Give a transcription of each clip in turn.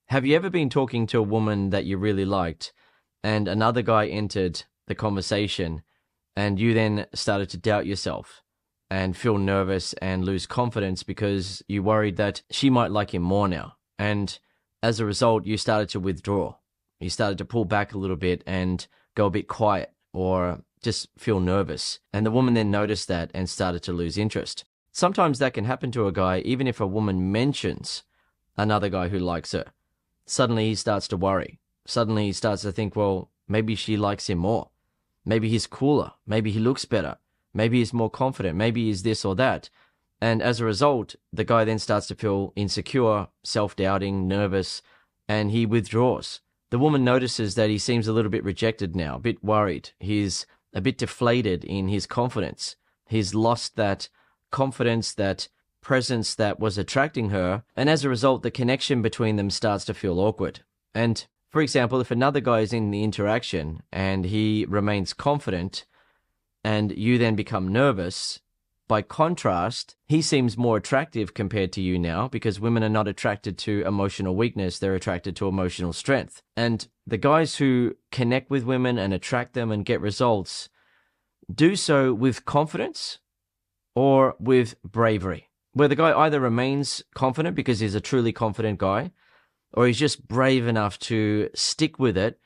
Have you ever been talking to a woman that you really liked and another guy entered the conversation and you then started to doubt yourself and feel nervous and lose confidence because you worried that she might like him more now? And as a result, you started to withdraw. You started to pull back a little bit and go a bit quiet or just feel nervous. And the woman then noticed that and started to lose interest. Sometimes that can happen to a guy, even if a woman mentions another guy who likes her. Suddenly he starts to worry. Suddenly he starts to think, well, maybe she likes him more. Maybe he's cooler. Maybe he looks better. Maybe he's more confident. Maybe he's this or that. And as a result, the guy then starts to feel insecure, self-doubting, nervous, and he withdraws. The woman notices that he seems a little bit rejected now, a bit worried. He's a bit deflated in his confidence. He's lost that confidence, that presence that was attracting her, and as a result, the connection between them starts to feel awkward. And for example, if another guy is in the interaction and he remains confident and you then become nervous, by contrast, he seems more attractive compared to you now, because women are not attracted to emotional weakness, they're attracted to emotional strength. And the guys who connect with women and attract them and get results do so with confidence or with bravery, where the guy either remains confident because he's a truly confident guy, or he's just brave enough to stick with it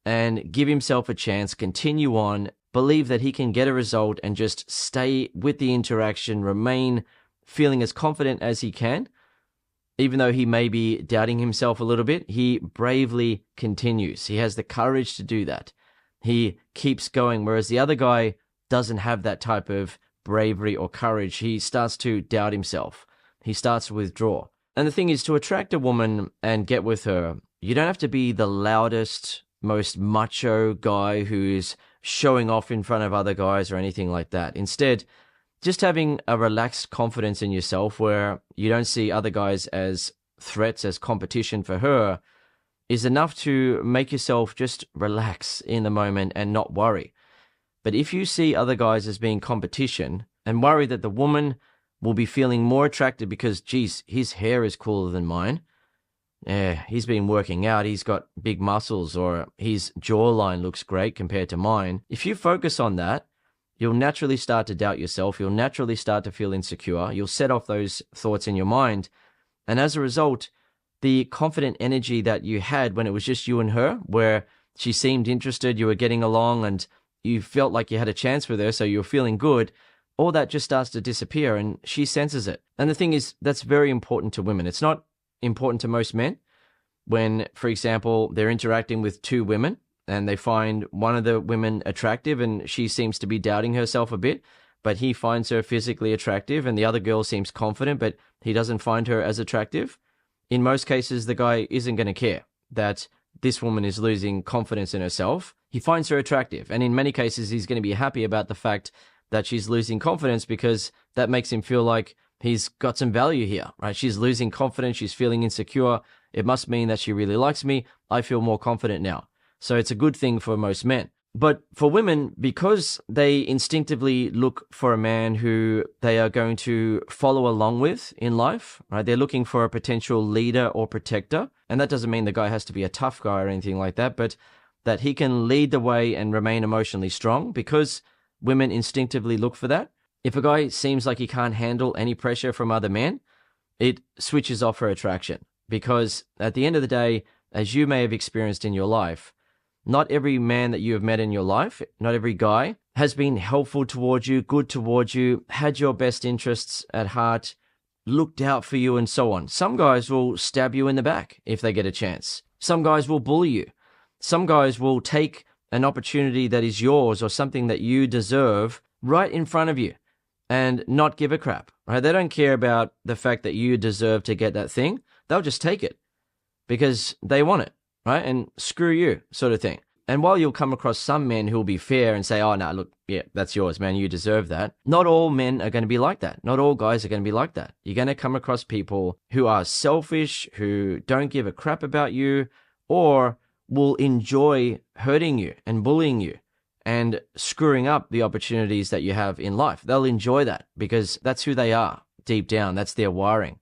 and give himself a chance, continue on, believe that he can get a result and just stay with the interaction, remain feeling as confident as he can. Even though he may be doubting himself a little bit, he bravely continues. He has the courage to do that. He keeps going, whereas the other guy doesn't have that type of bravery or courage. He starts to doubt himself. He starts to withdraw. And the thing is, to attract a woman and get with her, you don't have to be the loudest, most macho guy who's showing off in front of other guys or anything like that. Instead, just having a relaxed confidence in yourself where you don't see other guys as threats, as competition for her, is enough to make yourself just relax in the moment and not worry. But if you see other guys as being competition and worry that the woman will be feeling more attracted because, geez, his hair is cooler than mine, yeah, he's been working out, he's got big muscles, or his jawline looks great compared to mine. If you focus on that, you'll naturally start to doubt yourself. You'll naturally start to feel insecure. You'll set off those thoughts in your mind. And as a result, the confident energy that you had when it was just you and her, where she seemed interested, you were getting along, and you felt like you had a chance with her, so you were feeling good, all that just starts to disappear, and she senses it. And the thing is, that's very important to women. It's not important to most men. When, for example, they're interacting with two women and they find one of the women attractive and she seems to be doubting herself a bit, but he finds her physically attractive, and the other girl seems confident, but he doesn't find her as attractive. In most cases, the guy isn't going to care that this woman is losing confidence in herself. He finds her attractive, and in many cases, he's going to be happy about the fact that she's losing confidence, because that makes him feel like he's got some value here, right? She's losing confidence. She's feeling insecure. It must mean that she really likes me. I feel more confident now. So it's a good thing for most men. But for women, because they instinctively look for a man who they are going to follow along with in life, right? They're looking for a potential leader or protector. And that doesn't mean the guy has to be a tough guy or anything like that, but that he can lead the way and remain emotionally strong, because women instinctively look for that. If a guy seems like he can't handle any pressure from other men, it switches off her attraction. Because at the end of the day, as you may have experienced in your life, not every man that you have met in your life, not every guy, has been helpful towards you, good towards you, had your best interests at heart, looked out for you, and so on. Some guys will stab you in the back if they get a chance. Some guys will bully you. Some guys will take an opportunity that is yours or something that you deserve right in front of you and not give a crap, right? They don't care about the fact that you deserve to get that thing. They'll just take it because they want it, right? And screw you, sort of thing. And while you'll come across some men who'll be fair and say, oh, no, look, yeah, that's yours, man, you deserve that. Not all men are going to be like that. Not all guys are going to be like that. You're going to come across people who are selfish, who don't give a crap about you, or will enjoy hurting you and bullying you and screwing up the opportunities that you have in life. They'll enjoy that because that's who they are deep down. That's their wiring.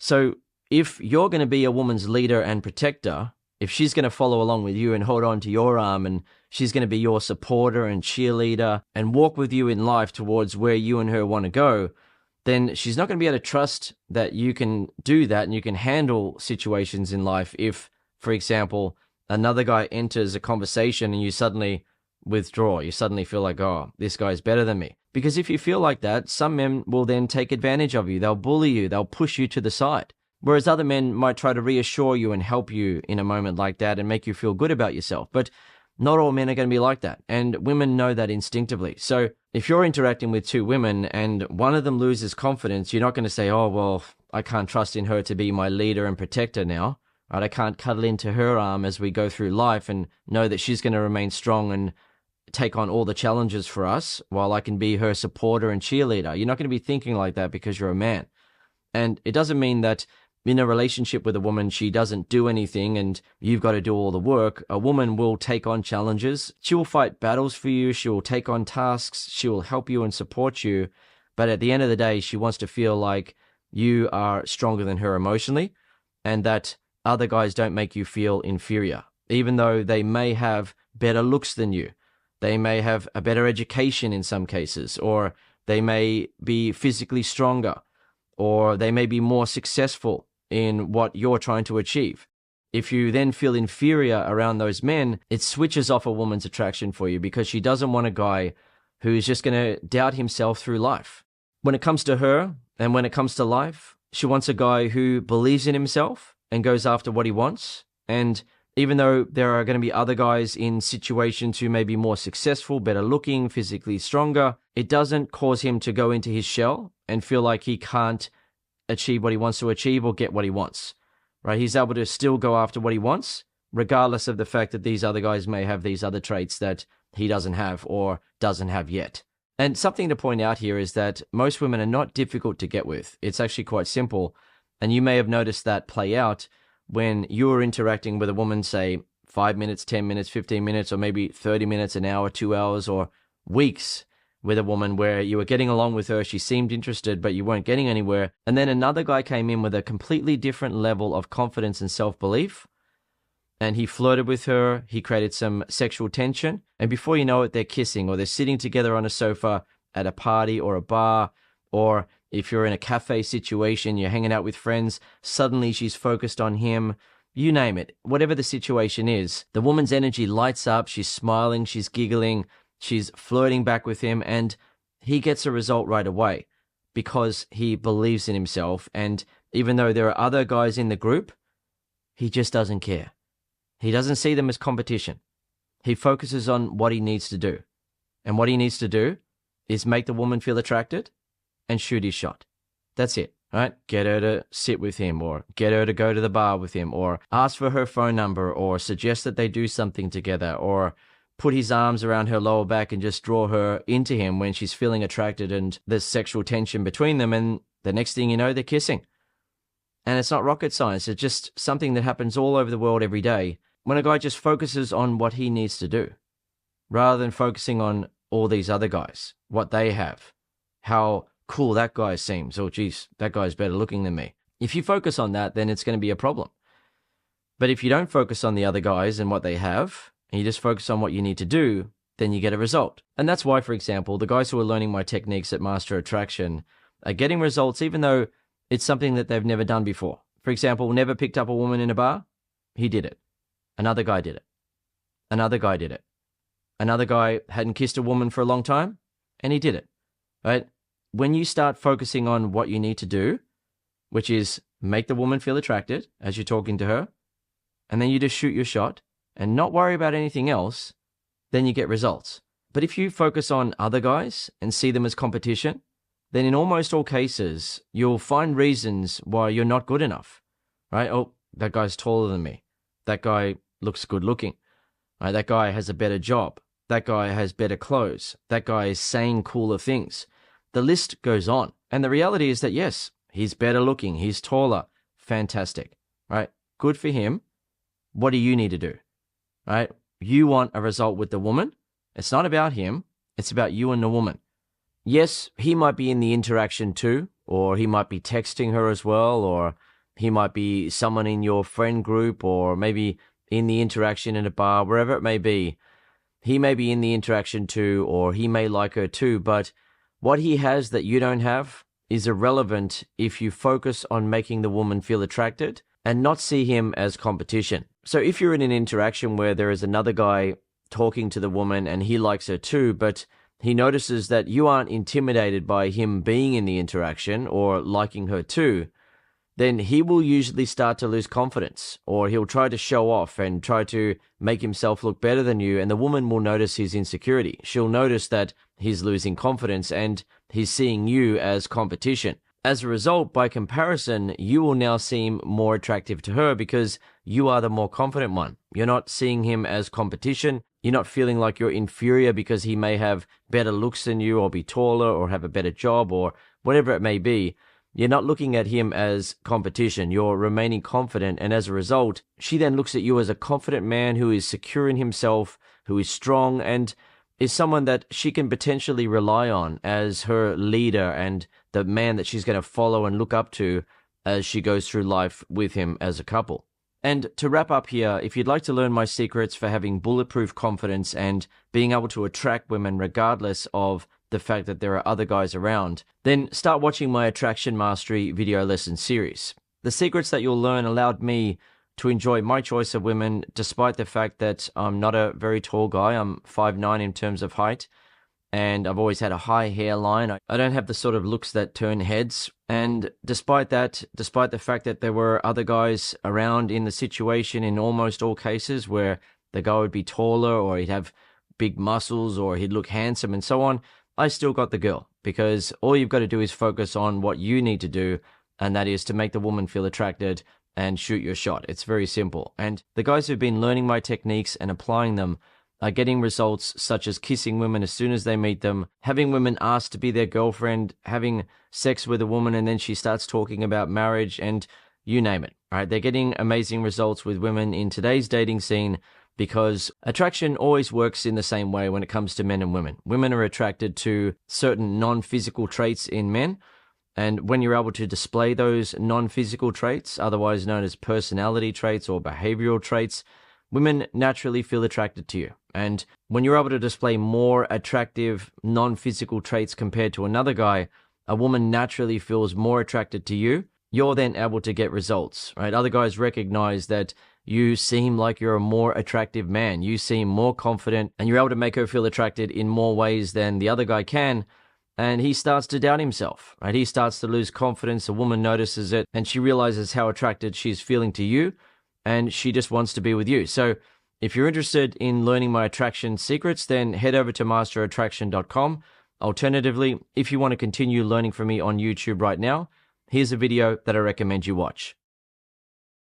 So if you're going to be a woman's leader and protector, if she's going to follow along with you and hold on to your arm, and she's going to be your supporter and cheerleader and walk with you in life towards where you and her want to go, then she's not going to be able to trust that you can do that and you can handle situations in life if, for example, another guy enters a conversation and you suddenly withdraw. You suddenly feel like, oh, this guy's better than me. Because if you feel like that, some men will then take advantage of you. They'll bully you. They'll push you to the side. Whereas other men might try to reassure you and help you in a moment like that and make you feel good about yourself. But not all men are going to be like that. And women know that instinctively. So if you're interacting with two women and one of them loses confidence, you're not going to say, oh, well, I can't trust in her to be my leader and protector now. Right? I can't cuddle into her arm as we go through life and know that she's going to remain strong and take on all the challenges for us while I can be her supporter and cheerleader. You're not going to be thinking like that because you're a man. And it doesn't mean that in a relationship with a woman, she doesn't do anything and you've got to do all the work. A woman will take on challenges. She will fight battles for you. She will take on tasks. She will help you and support you. But at the end of the day, she wants to feel like you are stronger than her emotionally and that other guys don't make you feel inferior, even though they may have better looks than you. They may have a better education in some cases, or they may be physically stronger, or they may be more successful in what you're trying to achieve. If you then feel inferior around those men, it switches off a woman's attraction for you because she doesn't want a guy who's just going to doubt himself through life. When it comes to her and when it comes to life, she wants a guy who believes in himself and goes after what he wants. And even though there are going to be other guys in situations who may be more successful, better looking, physically stronger, it doesn't cause him to go into his shell and feel like he can't achieve what he wants to achieve or get what he wants, right? He's able to still go after what he wants, regardless of the fact that these other guys may have these other traits that he doesn't have or doesn't have yet. And something to point out here is that most women are not difficult to get with. It's actually quite simple. And you may have noticed that play out when you're interacting with a woman, say 5 minutes, 10 minutes, 15 minutes, or maybe 30 minutes, an hour, 2 hours, or weeks with a woman where you were getting along with her, she seemed interested, but you weren't getting anywhere. And then another guy came in with a completely different level of confidence and self-belief. And he flirted with her, he created some sexual tension, and before you know it, they're kissing, or they're sitting together on a sofa at a party or a bar, or if you're in a cafe situation, you're hanging out with friends, suddenly she's focused on him. You name it, whatever the situation is, the woman's energy lights up, she's smiling, she's giggling, she's flirting back with him, and he gets a result right away because he believes in himself. And even though there are other guys in the group, he just doesn't care. He doesn't see them as competition. He focuses on what he needs to do. And what he needs to do is make the woman feel attracted and shoot his shot. That's it, right? Get her to sit with him, or get her to go to the bar with him, or ask for her phone number, or suggest that they do something together, or put his arms around her lower back and just draw her into him when she's feeling attracted and there's sexual tension between them. And the next thing you know, they're kissing. And it's not rocket science. It's just something that happens all over the world every day when a guy just focuses on what he needs to do rather than focusing on all these other guys, what they have, how cool that guy seems. Oh, geez, that guy's better looking than me. If you focus on that, then it's going to be a problem. But if you don't focus on the other guys and what they have, and you just focus on what you need to do, then you get a result. And that's why, for example, the guys who are learning my techniques at Master Attraction are getting results even though it's something that they've never done before. For example, never picked up a woman in a bar? He did it. Another guy did it. Another guy did it. Another guy hadn't kissed a woman for a long time, and he did it. Right? When you start focusing on what you need to do, which is make the woman feel attracted as you're talking to her, and then you just shoot your shot and not worry about anything else, then you get results. But if you focus on other guys and see them as competition, then in almost all cases, you'll find reasons why you're not good enough. Right? Oh, that guy's taller than me. That guy looks good looking. Right? That guy has a better job. That guy has better clothes. That guy is saying cooler things. The list goes on. And the reality is that, yes, he's better looking. He's taller. Fantastic. Right? Good for him. What do you need to do? Right? You want a result with the woman. It's not about him. It's about you and the woman. Yes, he might be in the interaction too, or he might be texting her as well, or he might be someone in your friend group, or maybe in the interaction in a bar, wherever it may be. He may be in the interaction too, or he may like her too, but what he has that you don't have is irrelevant if you focus on making the woman feel attracted and not see him as competition. So if you're in an interaction where there is another guy talking to the woman and he likes her too, but he notices that you aren't intimidated by him being in the interaction or liking her too, then he will usually start to lose confidence, or he'll try to show off and try to make himself look better than you, and the woman will notice his insecurity. She'll notice that he's losing confidence and he's seeing you as competition. As a result, by comparison, you will now seem more attractive to her because you are the more confident one. You're not seeing him as competition. You're not feeling like you're inferior because he may have better looks than you, or be taller, or have a better job, or whatever it may be. You're not looking at him as competition. You're remaining confident, and as a result, she then looks at you as a confident man who is secure in himself, who is strong, and is someone that she can potentially rely on as her leader and the man that she's going to follow and look up to as she goes through life with him as a couple. And to wrap up here, if you'd like to learn my secrets for having bulletproof confidence and being able to attract women regardless of the fact that there are other guys around, then start watching my Attraction Mastery video lesson series. The secrets that you'll learn allowed me to enjoy my choice of women despite the fact that I'm not a very tall guy. I'm 5'9" in terms of height, and I've always had a high hairline. I don't have the sort of looks that turn heads. And despite that, despite the fact that there were other guys around in the situation in almost all cases where the guy would be taller, or he'd have big muscles, or he'd look handsome and so on, I still got the girl, because all you've got to do is focus on what you need to do, and that is to make the woman feel attracted and shoot your shot. It's very simple. And the guys who've been learning my techniques and applying them are getting results such as kissing women as soon as they meet them, having women ask to be their girlfriend, having sex with a woman and then she starts talking about marriage, and you name it. All right, they're getting amazing results with women in today's dating scene because attraction always works in the same way when it comes to men and women. Women are attracted to certain non-physical traits in men, and when you're able to display those non-physical traits, otherwise known as personality traits or behavioral traits, women naturally feel attracted to you. And when you're able to display more attractive non-physical traits compared to another guy, a woman naturally feels more attracted to you. You're then able to get results, right? Other guys recognize that you seem like you're a more attractive man. You seem more confident, and you're able to make her feel attracted in more ways than the other guy can. And he starts to doubt himself, right? He starts to lose confidence. A woman notices it, and she realizes how attracted she's feeling to you, and she just wants to be with you. So if you're interested in learning my attraction secrets, then head over to masterattraction.com. Alternatively, if you want to continue learning from me on YouTube right now, here's a video that I recommend you watch.